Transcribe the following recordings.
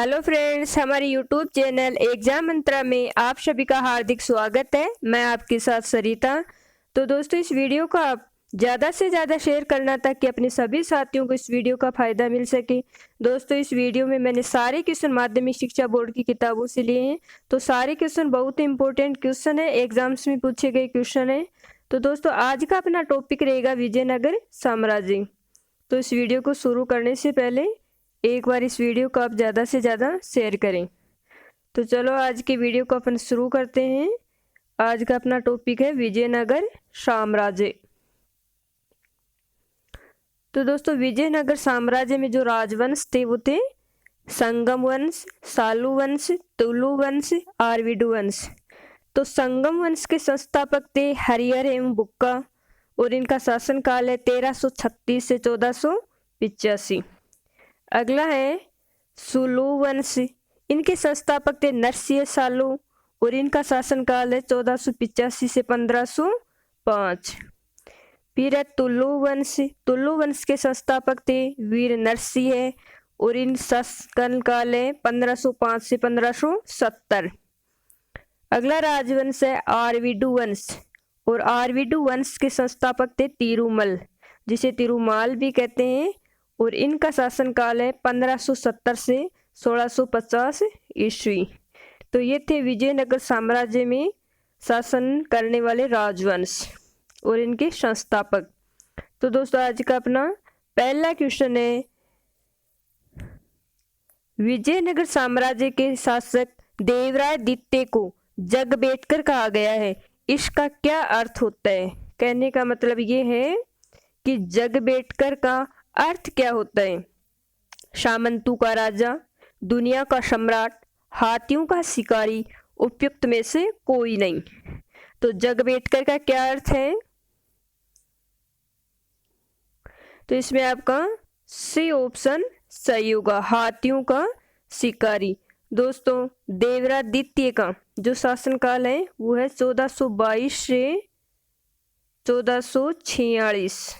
Hello friends, हमारे YouTube channel exam मंत्रा में आप सभी का हार्दिक स्वागत है। मैं आपके साथ सरिता। तो दोस्तों, इस वीडियो को आप ज़्यादा से ज़्यादा शेयर करना ताकि अपने सभी साथियों को इस वीडियो का फ़ायदा मिल सके। दोस्तों, इस वीडियो में मैंने सारे क्वेश्चन माध्यमिक शिक्षा बोर्ड की किताबों से लिए हैं। तो सारे क्वेश्चन बहुत ही इंपॉर्टेंट क्वेश्चन है, एग्जाम्स में पूछे गए क्वेश्चन है। तो दोस्तों, आज का अपना टॉपिक रहेगा विजयनगर साम्राज्य। तो इस वीडियो को शुरू करने से पहले एक बार इस वीडियो को आप ज़्यादा से ज़्यादा शेयर करें। तो चलो आज की वीडियो को अपन शुरू करते हैं। आज का अपना टॉपिक है विजयनगर साम्राज्य। तो दोस्तों, विजयनगर साम्राज्य में जो राजवंश थे वो थे संगम वंश, सालू वंश, तुलु वंश, आरविडु वंश। तो संगम वंश के संस्थापक थे हरिहर एवं बुक्का और इनका शासनकाल है 1336 से 1485। अगला है सुलु वंश, इनके संस्थापक थे नरसिंह सालू और इनका शासनकाल है 1485 से 1505। फिर है तुलु वंश, तुलु वंश के संस्थापक थे वीर नरसिंह और इन शासनकाल है 1505 से 1570। अगला राजवंश है आरविडु वंश और आरविडु वंश के संस्थापक थे तिरुमल, जिसे तिरुमाल भी कहते हैं, और इनका शासनकाल है 1570 से 1650 ईस्वी। तो ये थे विजयनगर साम्राज्य में शासन करने वाले राजवंश और इनके संस्थापक। तो दोस्तों, आज का अपना पहला क्वेश्चन है, विजयनगर साम्राज्य के शासक देवराय द्वितीय को जगबेटकर कहा गया है, इसका क्या अर्थ होता है? कहने का मतलब ये है कि जगबेटकर का अर्थ क्या होता है? सामंतों का राजा, दुनिया का सम्राट, हाथियों का शिकारी, उपयुक्त में से कोई नहीं। तो जगबेटकर का क्या अर्थ है? तो इसमें आपका सी ऑप्शन सही होगा, हाथियों का शिकारी। दोस्तों, देवराय द्वितीय का जो शासनकाल है वो है 1422 से 1446।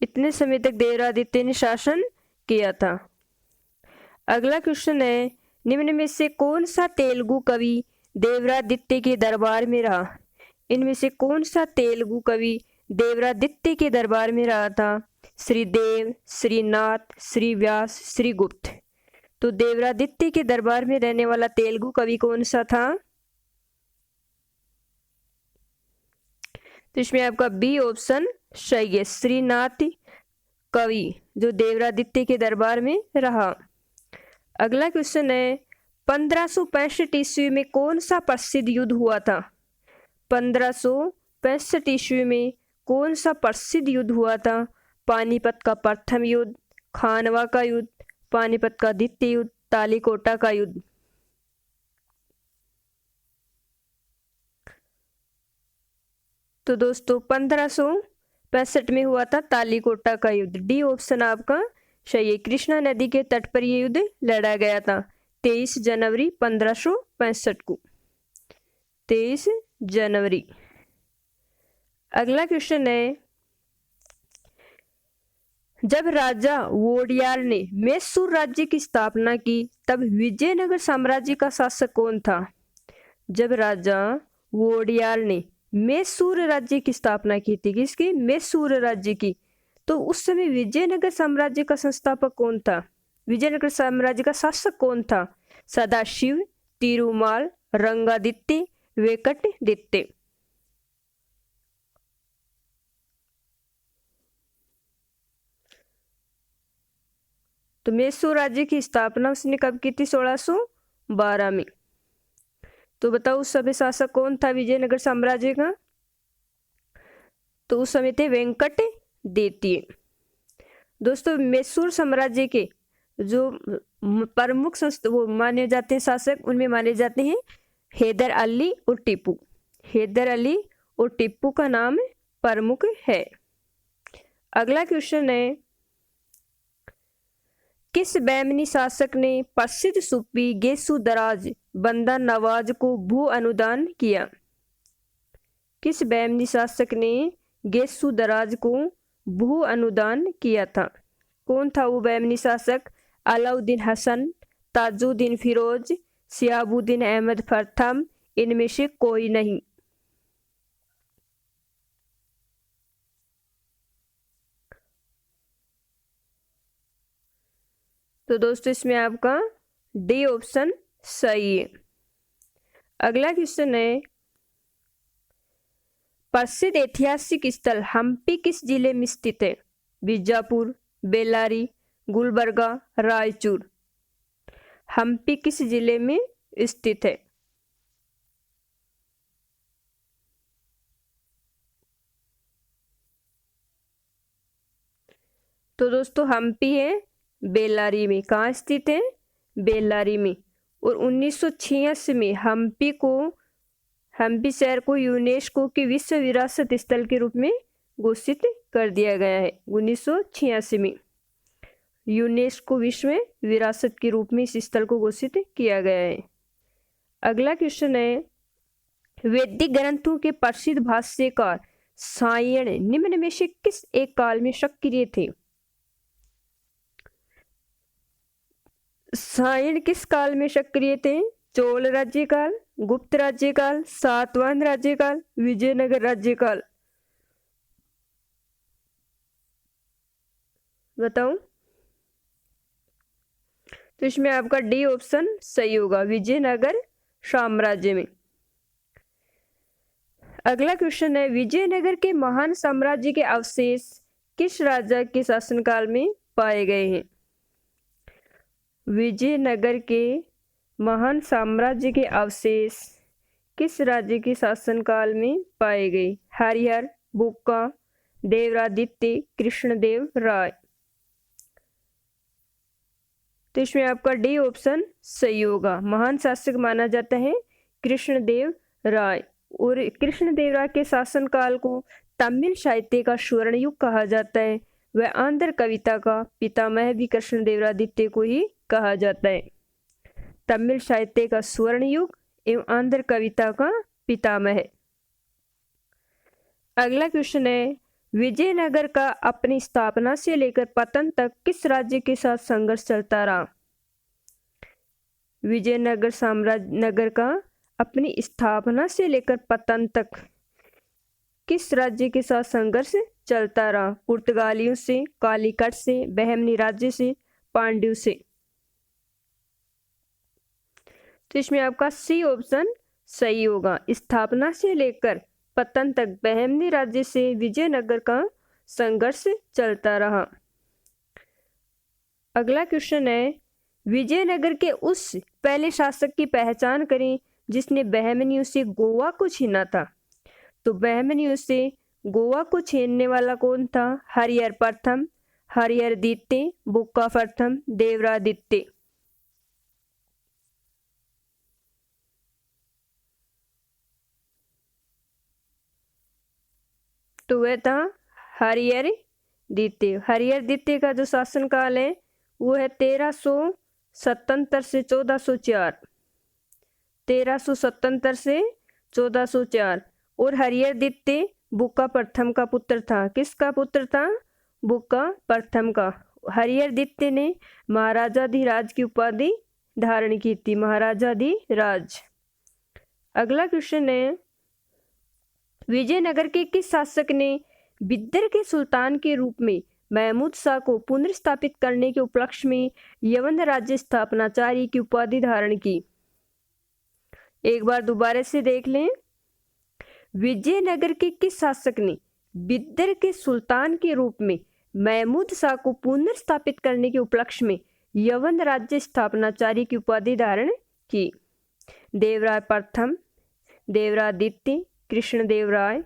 इतने समय तक देवरादित्य ने शासन किया था। अगला क्वेश्चन है, निम्न में से कौन सा तेलुगु कवि देवरादित्य के दरबार में रहा? इनमें से कौन सा तेलुगु कवि देवरादित्य के दरबार में रहा था? श्रीदेव, श्रीनाथ, श्री व्यास, श्रीगुप्त। तो देवरादित्य के दरबार में रहने वाला तेलुगु कवि कौन सा था? तो इसमें आपका बी ऑप्शन सही है, श्रीनाथ कवि जो देवरादित्य के दरबार में रहा। अगला क्वेश्चन है, 1565 ईस्वी में कौन सा प्रसिद्ध युद्ध हुआ था? 1565 ईस्वी में कौन सा प्रसिद्ध युद्ध हुआ था? पानीपत का प्रथम युद्ध, खानवा का युद्ध, पानीपत का द्वितीय युद्ध, तालीकोटा का युद्ध। तो दोस्तों, 1565 में हुआ था तालीकोटा का युद्ध। डी ऑप्शन आपका सही है, कृष्णा नदी के तट पर यह युद्ध लड़ा गया था 23 जनवरी 1565 को। 23 जनवरी। अगला क्वेश्चन है, जब राजा वोडियार ने मैसूर राज्य की स्थापना की तब विजयनगर साम्राज्य का शासक कौन था? जब राजा वोडियार ने मैसूर राज्य की स्थापना की थी, किसकी? मैसूर राज्य की। तो उस समय विजयनगर साम्राज्य का संस्थापक कौन था? विजयनगर साम्राज्य का शासक कौन था? सदाशिव, तिरुमाल, रंगादित्य, वेंकटदित्य। तो मैसूर राज्य की स्थापना उसने कब की थी? 1612 में। तो बताओ उस समय शासक कौन था विजयनगर साम्राज्य का? तो उस समय थे वेंकटदित्य। दोस्तों, मैसूर साम्राज्य के जो प्रमुख वो माने जाते हैं शासक, उनमें माने जाते हैं हैदर अली और टीपू। हैदर अली और टीपू का नाम प्रमुख है। अगला क्वेश्चन है, किस बैमनी शासक ने प्रसिद्ध सूफी गेसुदराज बंदा नवाज को भू अनुदान किया? किस बैमनी शासक ने गेसुदराज को भू अनुदान किया था? कौन था वो बैमनी शासक? अलाउद्दीन हसन, ताजुद्दीन फिरोज, शिहाबुद्दीन अहमद प्रथम, इनमें से कोई नहीं। तो दोस्तों इसमें आपका डी ऑप्शन सही है। अगला क्वेश्चन है, प्रसिद्ध ऐतिहासिक स्थल हम्पी किस जिले में स्थित है? बीजापुर, बेल्लारी, गुलबर्गा, रायचूर। हम्पी किस जिले में स्थित है? तो दोस्तों हम्पी है बेल्लारी में। कहाँ स्थित है? बेल्लारी में। और 1986 में हम्पी शहर को यूनेस्को की विश्व विरासत स्थल के रूप में घोषित कर दिया गया है। 1986 में यूनेस्को विश्व विरासत के रूप में इस स्थल को घोषित किया गया है। अगला क्वेश्चन है, वैदिक ग्रंथों के प्रसिद्ध भाष्यकार सायण निम्न में से किस एक काल में सक्रिय थे? सायण किस काल में सक्रिय थे? चोल राज्यकाल, गुप्त राज्यकाल, सातवाहन राज्यकाल, विजयनगर राज्यकाल। बताओ। तो इसमें आपका डी ऑप्शन सही होगा, विजयनगर साम्राज्य में। अगला क्वेश्चन है, विजयनगर के महान साम्राज्य के अवशेष किस राजा के शासनकाल में पाए गए हैं? विजयनगर के महान साम्राज्य के अवशेष किस राज्य के शासनकाल में पाए गए? हरिहर, बुक्का, देवरादित्य, कृष्णदेव राय। तो इसमें आपका डी ऑप्शन सही होगा। महान शासक माना जाता है कृष्णदेव राय। और कृष्णदेव राय के शासनकाल को तमिल साहित्य का स्वर्ण युग कहा जाता है। वह आंध्र कविता का पितामह भी कृष्णदेवरादित्य को ही कहा जाता है। तमिल साहित्य का स्वर्ण युग एवं आंध्र कविता का पितामह है। अगला क्वेश्चन है, विजयनगर का अपनी स्थापना से लेकर पतन तक किस राज्य के साथ संघर्ष चलता रहा? विजयनगर साम्राज्य नगर का अपनी स्थापना से लेकर पतन तक किस राज्य के साथ संघर्ष चलता रहा? पुर्तगालियों से, कालीकट से, बहमनी राज्य से, पांड्यों से। तो इसमें आपका सी ऑप्शन सही होगा। स्थापना से लेकर पतन तक बहमनी राज्य से विजयनगर का संघर्ष चलता रहा। अगला क्वेश्चन है, विजयनगर के उस पहले शासक की पहचान करें जिसने बहमनियों से गोवा को छीना था। तो बहमनियों से गोवा को छीनने वाला कौन था? हरिहर प्रथम, हरिहर द्वितीय, बुक्का प्रथम, देवरादित्य। तो वह था हरिहर द्वितीय। हरिहर द्वितीय का जो शासनकाल है वो है 1377 से 1404। 1377 से 1404। और हरिहर द्वितीय बुक्का प्रथम का पुत्र था। किसका पुत्र था? बुक्का प्रथम का। हरिहर द्वितीय ने महाराजाधिराज की उपाधि धारण की थी, महाराजाधिराज। अगला क्वेश्चन है, विजयनगर के किस शासक ने बिदर के सुल्तान के रूप में महमूद शाह को पुनर्स्थापित करने के उपलक्ष्य में यवन राज्य स्थापनाचार्य की उपाधि धारण की? एक बार दोबारा से देख लें। विजयनगर के किस शासक ने बिदर के सुल्तान के रूप में महमूद शाह को पुनर्स्थापित करने के उपलक्ष्य में यवन राज्य स्थापनाचार्य की उपाधि धारण की? देवराय प्रथम, देवरादित्य, कृष्णदेव राय।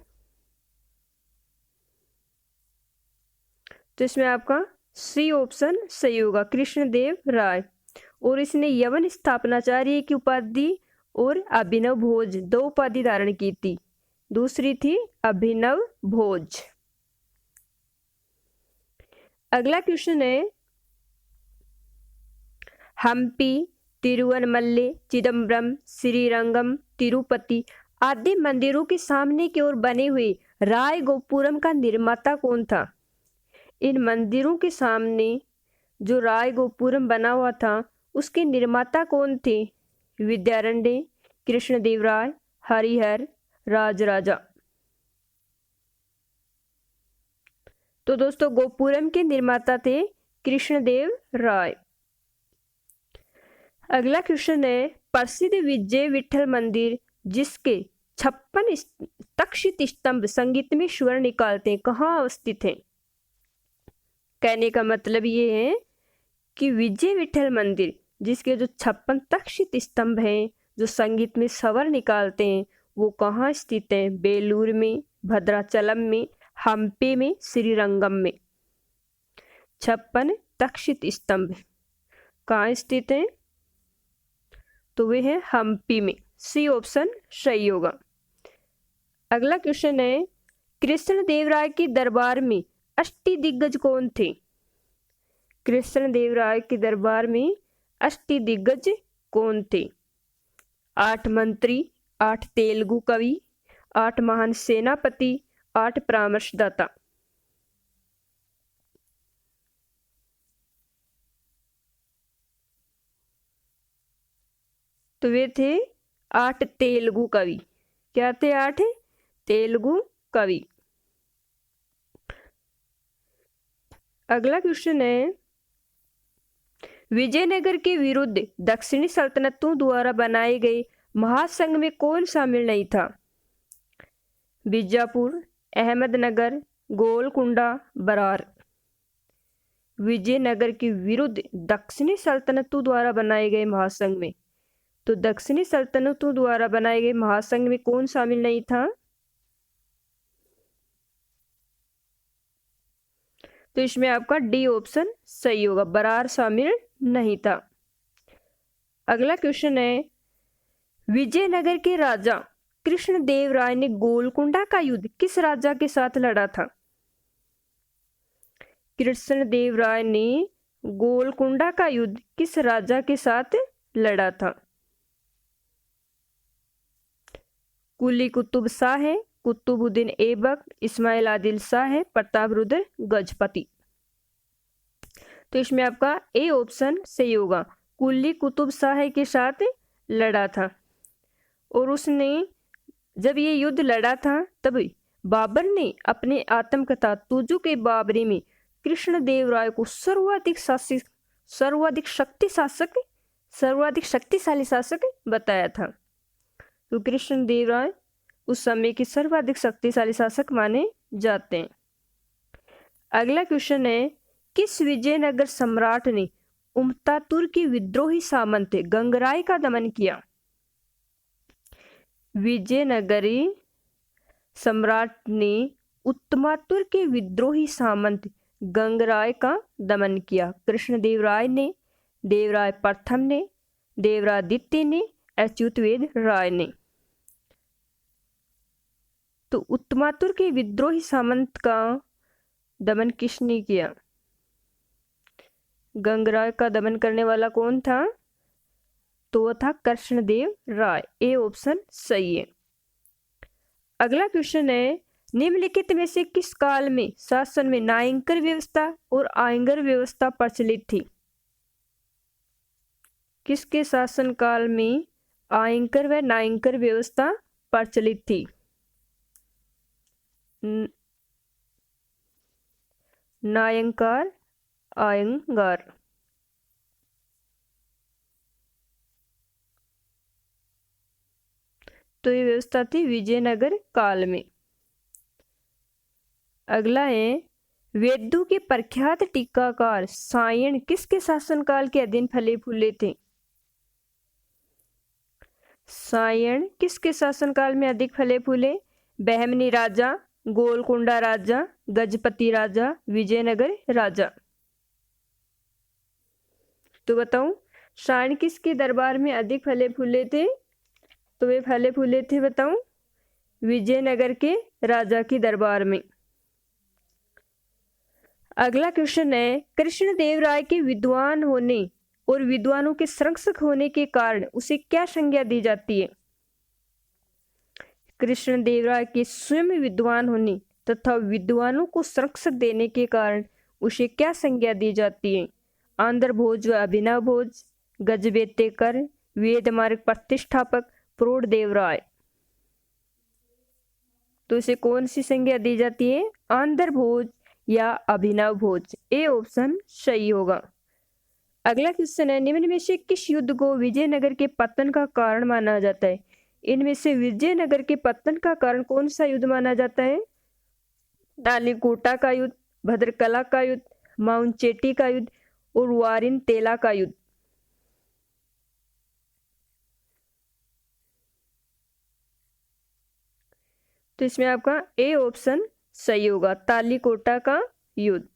तो इसमें आपका सी ऑप्शन सही होगा, कृष्णदेव राय। और इसने यवन स्थापनाचार्य की उपाधि और अभिनव भोज दो उपाधि धारण की थी। दूसरी थी अभिनव भोज। अगला क्वेश्चन है, हम्पी, तिरुवनमल्ले, चिदम्बरम, श्रीरंगम, तिरुपति आदि मंदिरों के सामने की ओर बने हुए राय गोपुरम का निर्माता कौन था? इन मंदिरों के सामने जो राय गोपुरम बना हुआ था उसके निर्माता कौन थे? विद्यारण्य, कृष्णदेवराय, हरिहर, राजराजा। तो दोस्तों गोपुरम के निर्माता थे कृष्णदेव राय। अगला क्वेश्चन है, प्रसिद्ध विजय विठल मंदिर जिसके 56 तक्षित स्तंभ संगीत में स्वर निकालते हैं, कहाँ अवस्थित है? कहने का मतलब ये है कि विजय विठल मंदिर जिसके जो 56 तक्षित स्तंभ हैं जो संगीत में स्वर निकालते हैं वो कहाँ स्थित है? बेलूर में, भद्राचलम में, हम्पी में, श्रीरंगम में। 56 तक्षित स्तंभ कहाँ स्थित है? तो वे है हम्पी में। सी ऑप्शन सही होगा। अगला क्वेश्चन है, कृष्णदेवराय के दरबार में अष्टदिग्गज कौन थे? कृष्णदेवराय के दरबार में अष्टदिग्गज कौन थे? 8 मंत्री, 8 तेलुगु कवि, 8 महान सेनापति, 8 परामर्शदाता। तो वे थे 8 तेलुगु कवि। क्या थे? 8 तेलुगु कवि। अगला क्वेश्चन है, विजयनगर के विरुद्ध दक्षिणी सल्तनतों द्वारा बनाए गए महासंघ में कौन शामिल नहीं था? बीजापुर, अहमदनगर, गोलकुंडा, बरार। विजयनगर के विरुद्ध दक्षिणी सल्तनतों द्वारा बनाए गए महासंघ में, तो दक्षिणी सल्तनतों द्वारा बनाए गए महासंघ में कौन शामिल नहीं था? तो इसमें आपका डी ऑप्शन सही होगा, बरार शामिल नहीं था। अगला क्वेश्चन है, विजयनगर के राजा कृष्णदेव राय ने गोलकुंडा का युद्ध किस राजा के साथ लड़ा था? कृष्णदेव राय ने गोलकुंडा का युद्ध किस राजा के साथ लड़ा था? कुली कुतुब शाह है, कुतुबुद्दीन ऐबक, इस्माइल आदिल शाह है, प्रतापरुद्र गजपति। तो इसमें आपका ए ऑप्शन सही होगा, कुली कुतुब शाह के साथ लड़ा था। और उसने जब ये युद्ध लड़ा था तब बाबर ने अपने आत्मकथा तुजु के बाबरी में कृष्णदेव राय को सर्वाधिक शक्तिशाली शासक बताया था। तो कृष्णदेव राय उस समय के सर्वाधिक शक्तिशाली शासक माने जाते हैं। अगला क्वेश्चन है, किस विजयनगर सम्राट ने उमतातुर के विद्रोही सामंत गंगराय का दमन किया? विजयनगरी सम्राट ने उत्तमातुर के विद्रोही सामंत गंगराय का दमन किया। कृष्णदेव राय ने, देवराय प्रथम ने, देवरादित्य ने, अच्युतवेद राय ने। तो उत्तमातुर के विद्रोही सामंत का दमन किसने किया? गंगराय का दमन करने वाला कौन था? तो वह था कृष्णदेव राय। ए ऑप्शन सही है। अगला क्वेश्चन है, निम्नलिखित में से किस काल में शासन में नायंकर व्यवस्था और आयंगर व्यवस्था प्रचलित थी? किसके शासन काल में आयंकर व नायंकर व्यवस्था प्रचलित थी? नायंकार, आयंगार। तो ये व्यवस्था थी विजयनगर काल में। अगला है, वेदों के प्रख्यात टीकाकार सायण किसके शासनकाल के अधीन फले फूले थे? सायण किसके शासनकाल में अधिक फले फूले? बहमनी राजा, गोलकुंडा राजा, गजपति राजा, विजयनगर राजा। तो बताऊं सायण किसके दरबार में अधिक फले फूले थे? तो वे फले फूले थे, बताऊं, विजयनगर के राजा के दरबार में। अगला क्वेश्चन है, कृष्णदेव राय के विद्वान होने और विद्वानों के संरक्षक होने के कारण उसे क्या संज्ञा दी जाती है? कृष्णदेव राय के स्वयं विद्वान होने तथा विद्वानों को संरक्षक देने के कारण उसे क्या संज्ञा दी जाती है? आंध्र भोज व अभिनव भोज, गजबेतेकर, वेद मार्ग प्रतिष्ठापक, प्रौढ़देवराय। तो इसे कौन सी संज्ञा दी जाती है? आंध्र भोज या अभिनव भोज। ए ऑप्शन सही होगा। अगला क्वेश्चन है, निम्न में से किस युद्ध को विजयनगर के पतन का कारण माना जाता है? इनमें से विजयनगर के पतन का कारण कौन सा युद्ध माना जाता है? तालीकोटा का युद्ध, भद्रकला का युद्ध, माउंटचेटी का युद्ध और वारिन तेला का युद्ध। तो इसमें आपका ए ऑप्शन सही होगा, तालीकोटा का युद्ध।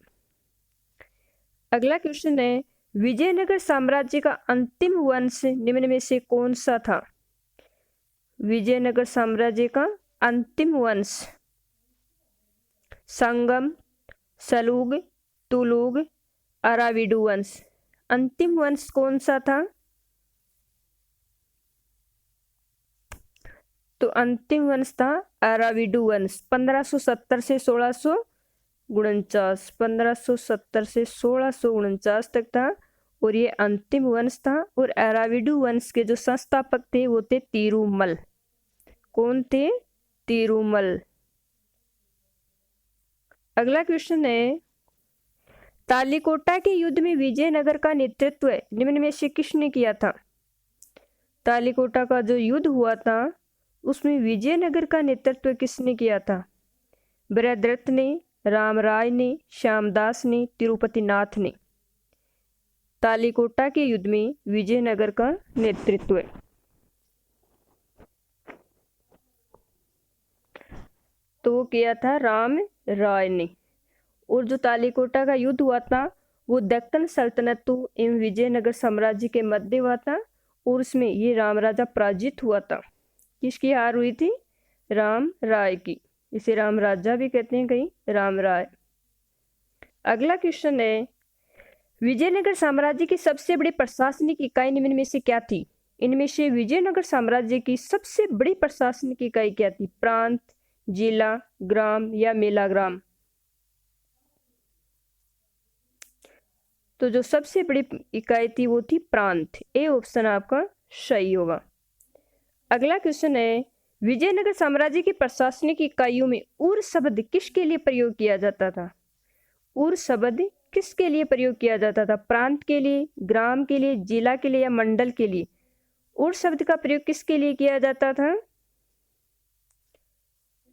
अगला क्वेश्चन है, विजयनगर साम्राज्य का अंतिम वंश निम्न में से कौन सा था? विजयनगर साम्राज्य का अंतिम वंश संगम, सलूग, तुलुग, अराविडु वंश। अंतिम वंश कौन सा था? तो अंतिम वंश था अराविडु वंश। 1570 से 1649, 1570 से 1649 तक था और ये अंतिम वंश था। और अराविडु वंश के जो संस्थापक थे वो थे तिरुमल। कौन थे? तिरुमल। अगला क्वेश्चन है, तालीकोटा के युद्ध में विजयनगर का नेतृत्व निम्न में से किसने किया था? तालीकोटा का जो युद्ध हुआ था उसमें विजयनगर का नेतृत्व किसने किया था? बृहद्रथ ने, रामराय ने, श्यामदास ने, तिरुपति नाथ ने। तालीकोटा के युद्ध में विजयनगर का नेतृत्व तो वो किया था राम राय ने। और जो तालीकोटा का युद्ध हुआ था वो दक्कन सल्तनत एवं विजयनगर साम्राज्य के मध्य हुआ था और उसमें ये राम राजा पराजित हुआ था। किसकी हार हुई थी? राम राय की। इसे राम राजा भी कहते हैं कहीं, राम राय। अगला क्वेश्चन है, विजयनगर साम्राज्य की सबसे बड़ी प्रशासनिक इकाई निम्न में से क्या थी? इनमें से विजयनगर साम्राज्य की सबसे बड़ी प्रशासनिक इकाई क्या थी? प्रांत, जिला, ग्राम या मेला ग्राम? तो जो सबसे बड़ी इकाई थी वो थी प्रांत। ए ऑप्शन आपका सही होगा। अगला क्वेश्चन है, विजयनगर साम्राज्य की प्रशासनिक इकाइयों में उर शब्द किसके लिए प्रयोग किया जाता था? उर शब्द किसके लिए प्रयोग किया जाता था? प्रांत के लिए, ग्राम के लिए, जिला के लिए या मंडल के लिए? उर शब्द का प्रयोग किसके लिए किया जाता था?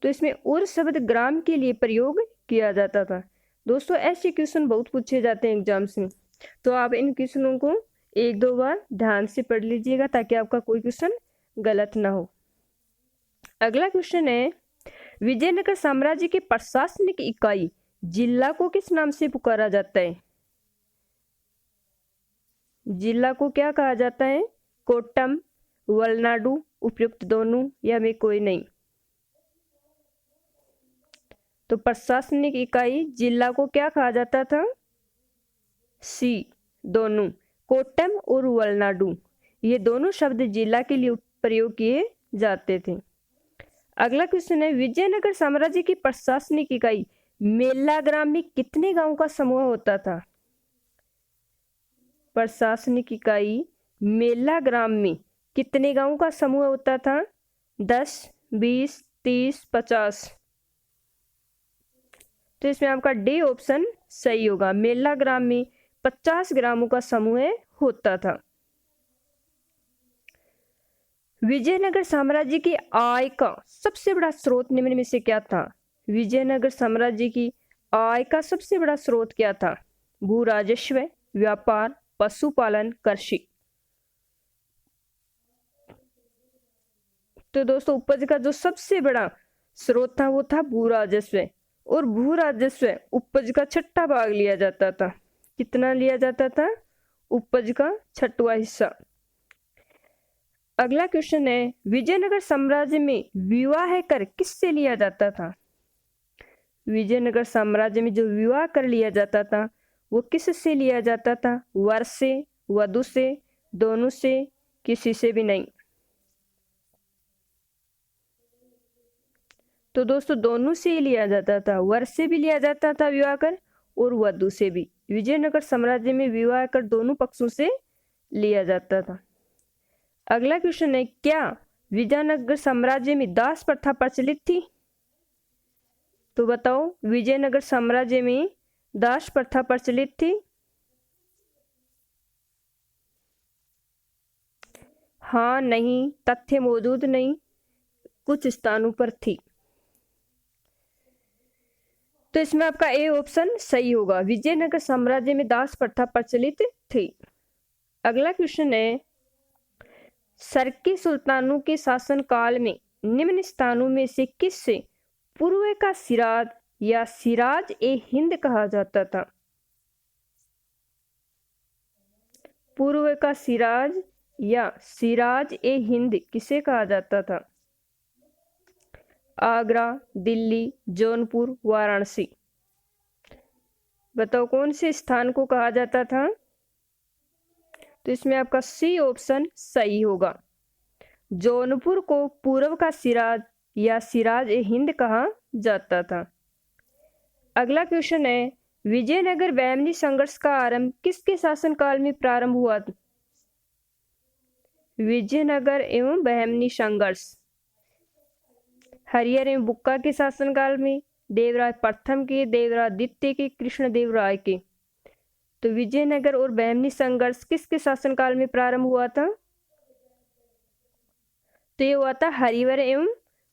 तो इसमें उर शब्द ग्राम के लिए प्रयोग किया जाता था। दोस्तों ऐसे क्वेश्चन बहुत पूछे जाते हैं एग्जाम्स में, तो आप इन क्वेश्चनों को एक दो बार ध्यान से पढ़ लीजिएगा ताकि आपका कोई क्वेश्चन गलत ना हो। अगला क्वेश्चन है, विजयनगर साम्राज्य की प्रशासनिक इकाई जिला को किस नाम से पुकारा जाता है? जिला को क्या कहा जाता है? कोट्टम, वलनाडु, उपयुक्त दोनों या में कोई नहीं? तो प्रशासनिक इकाई जिला को क्या कहा जाता था? सी, दोनों। कोट्टम और वलनाडु ये दोनों शब्द जिला के लिए प्रयोग किए जाते थे। अगला क्वेश्चन है, विजयनगर साम्राज्य की प्रशासनिक इकाई मेला ग्राम में कितने गांव का समूह होता था? प्रशासनिक इकाई मेला ग्राम में कितने गांव का समूह होता था? 10, 20, 30, 50? तो इसमें आपका डी ऑप्शन सही होगा। मेला ग्राम में 50 ग्रामों का समूह होता था। विजयनगर साम्राज्य की आय का सबसे बड़ा स्रोत निम्न में से क्या था? विजयनगर साम्राज्य की आय का सबसे बड़ा स्रोत क्या था? भू राजस्व, व्यापार, पशुपालन, कृषि? तो दोस्तों उपज का जो सबसे बड़ा स्रोत था वो था भू राजस्व, और भू राजस्व उपज का छठा भाग लिया जाता था। कितना लिया जाता था? उपज का छठवां हिस्सा। अगला क्वेश्चन है, विजयनगर साम्राज्य में विवाह कर किससे लिया जाता था? विजयनगर साम्राज्य में जो विवाह कर लिया जाता था वो किससे लिया जाता था? वर से, वधु से, दोनों से, किसी से भी नहीं? तो दोस्तों दोनों से ही लिया जाता था। वर से भी लिया जाता था विवाह कर और वधु से भी। विजयनगर साम्राज्य में विवाह कर दोनों पक्षों से लिया जाता था। अगला क्वेश्चन है, क्या विजयनगर साम्राज्य में दास प्रथा प्रचलित थी? तो बताओ, विजयनगर साम्राज्य में दास प्रथा प्रचलित थी? हाँ, नहीं, तथ्य मौजूद नहीं, कुछ स्थानों पर थी। तो इसमें आपका ए ऑप्शन सही होगा, विजयनगर साम्राज्य में दास प्रथा प्रचलित थी। अगला क्वेश्चन है, सरकी सुल्तानों के शासन काल में निम्न स्थानों में से किससे पूर्व का सिराज या सिराज ए हिंद कहा जाता था? पूर्व का सिराज या सिराज ए हिंद किसे कहा जाता था? आगरा, दिल्ली, जौनपुर, वाराणसी। बताओ कौन से स्थान को कहा जाता था? तो इसमें आपका सी ऑप्शन सही होगा, जौनपुर को पूर्व का सिराज या सिराज ए हिंद कहा जाता था। अगला क्वेश्चन है, विजयनगर बहमनी संघर्ष का आरंभ किसके शासनकाल में प्रारंभ हुआ? विजयनगर एवं बहमनी संघर्ष हरिहर एवं बुक्का के शासनकाल में, देवराज प्रथम के, देवराज द्वितीय के, कृष्णदेव राय के। तो विजयनगर और बहमनी संघर्ष किसके शासनकाल में प्रारंभ हुआ था? तो ये हुआ था हरिहर एवं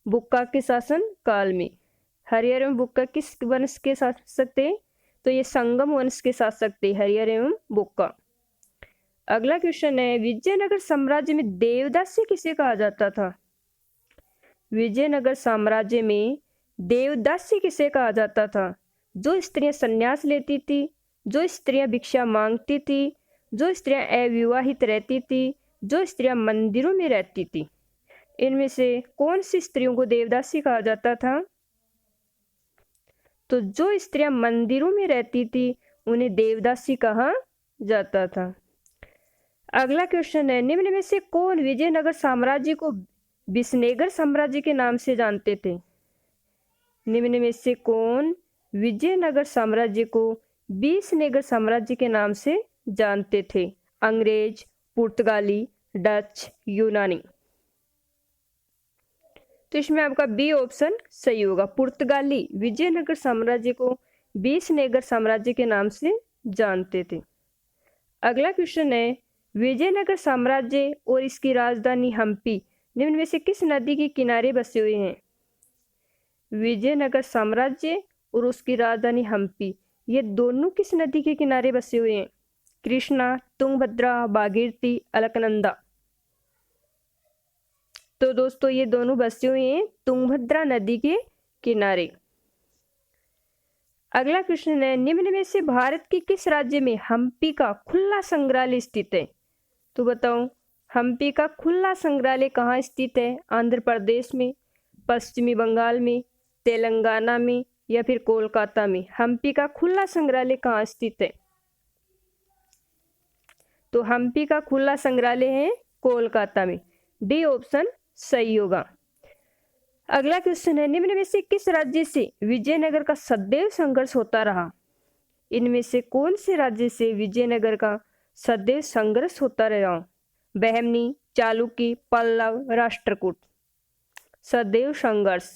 बुक्का के शासन काल में। हरिहर एवं बुक्का किस वंश के शासक थे? तो ये संगम वंश के शासक थे, हरिहर एवं बुक्का। अगला क्वेश्चन है, विजयनगर साम्राज्य में देवदासी किसे कहा जाता था? विजयनगर साम्राज्य में देवदासी किसे कहा जाता था? जो स्त्रियां संन्यास लेती थी, जो स्त्रियां भिक्षा मांगती थी, जो स्त्रियां अविवाहित रहती थी, जो स्त्रियां मंदिरों में रहती थी, इनमें से कौन सी स्त्रियों को देवदासी कहा जाता था? तो जो स्त्रियां मंदिरों में रहती थी उन्हें देवदासी कहा जाता था। अगला क्वेश्चन है, निम्न में से कौन विजयनगर साम्राज्य को विजयनगर साम्राज्य के नाम से जानते थे? निम्न में से कौन विजयनगर साम्राज्य को विजयनगर साम्राज्य के नाम से जानते थे? अंग्रेज, पुर्तगाली, डच, यूनानी। तो इसमें आपका बी ऑप्शन सही होगा, पुर्तगाली विजयनगर साम्राज्य को विजयनगर साम्राज्य के नाम से जानते थे। अगला क्वेश्चन है, विजयनगर साम्राज्य और इसकी राजधानी हम्पी निम्न में से किस नदी के किनारे बसे हुए हैं? विजयनगर साम्राज्य और उसकी राजधानी हम्पी, ये दोनों किस नदी के किनारे बसे हुए हैं? कृष्णा, तुंगभद्रा, भागीरथी, अलकनंदा। तो दोस्तों ये दोनों बसे हुए हैं तुंगभद्रा नदी के किनारे। अगला क्वेश्चन है, निम्न में से भारत के किस राज्य में हम्पी का खुला संग्रहालय स्थित है? तो बताओ, हम्पी का खुला संग्रहालय कहाँ स्थित है? आंध्र प्रदेश में, पश्चिमी बंगाल में, तेलंगाना में या फिर कोलकाता में? हम्पी का खुला संग्रहालय कहाँ स्थित है? तो हम्पी का खुला संग्रहालय है कोलकाता में, डी ऑप्शन सही होगा। अगला क्वेश्चन है, निम्न में से किस राज्य से विजयनगर का सदैव संघर्ष होता रहा? इनमें से कौन से राज्य से विजयनगर का सदैव संघर्ष होता रहा? बहमनी, चालुक्य, पल्लव, राष्ट्रकूट। सदैव संघर्ष,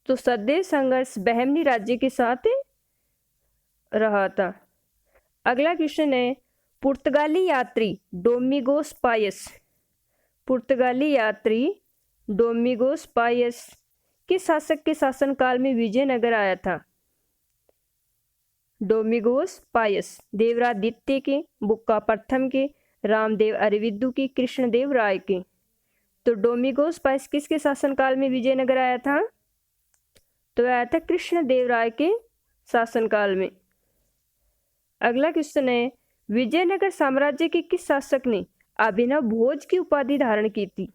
तो सदैव संघर्ष बहमनी राज्य के साथ रहा था। अगला क्वेश्चन है, पुर्तगाली यात्री डोमिगोस पायस, पुर्तगाली यात्री डोमिगोस पायस किस शासक के शासनकाल में विजयनगर आया था? डोमिगोस पायस देवराज द्वितीय के, बुक्का प्रथम के, रामदेव अरविंदु के, कृष्णदेव राय के। तो डोमिगोस पायस किसके शासनकाल में विजयनगर आया था? तो आया था कृष्णदेव राय के शासनकाल में। अगला क्वेश्चन है, विजयनगर साम्राज्य के किस शासक ने अभिनव भोज की उपाधि धारण की थी?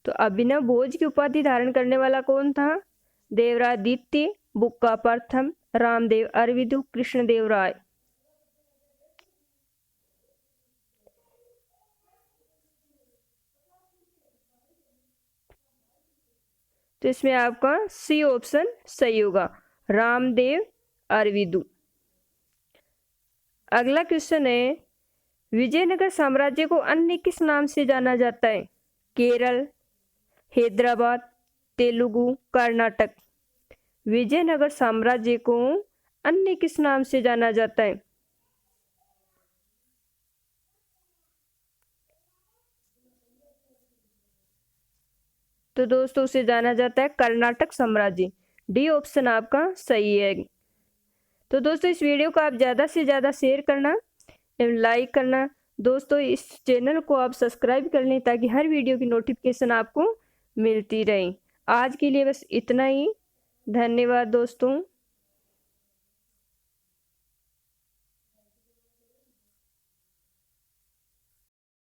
तो अभिनव भोज की उपाधि धारण करने वाला कौन था? देवराज द्वितीय, बुक्का प्रथम, रामदेव अरविंदु, कृष्णदेव राय। तो इसमें आपका सी ऑप्शन सही होगा, रामदेव अरविंदु। अगला क्वेश्चन है, विजयनगर साम्राज्य को अन्य किस नाम से जाना जाता है? केरल, हैदराबाद, तेलुगु, कर्नाटक। विजयनगर साम्राज्य को अन्य किस नाम से जाना जाता है? तो दोस्तों उसे जाना जाता है कर्नाटक साम्राज्य। डी ऑप्शन आपका सही है। तो दोस्तों इस वीडियो को आप ज़्यादा से ज़्यादा शेयर करना एवं लाइक करना। दोस्तों इस चैनल को आप सब्सक्राइब कर लें ताकि हर वीडियो की नोटिफिकेशन आपको मिलती रहे। आज के लिए बस इतना ही। धन्यवाद दोस्तों।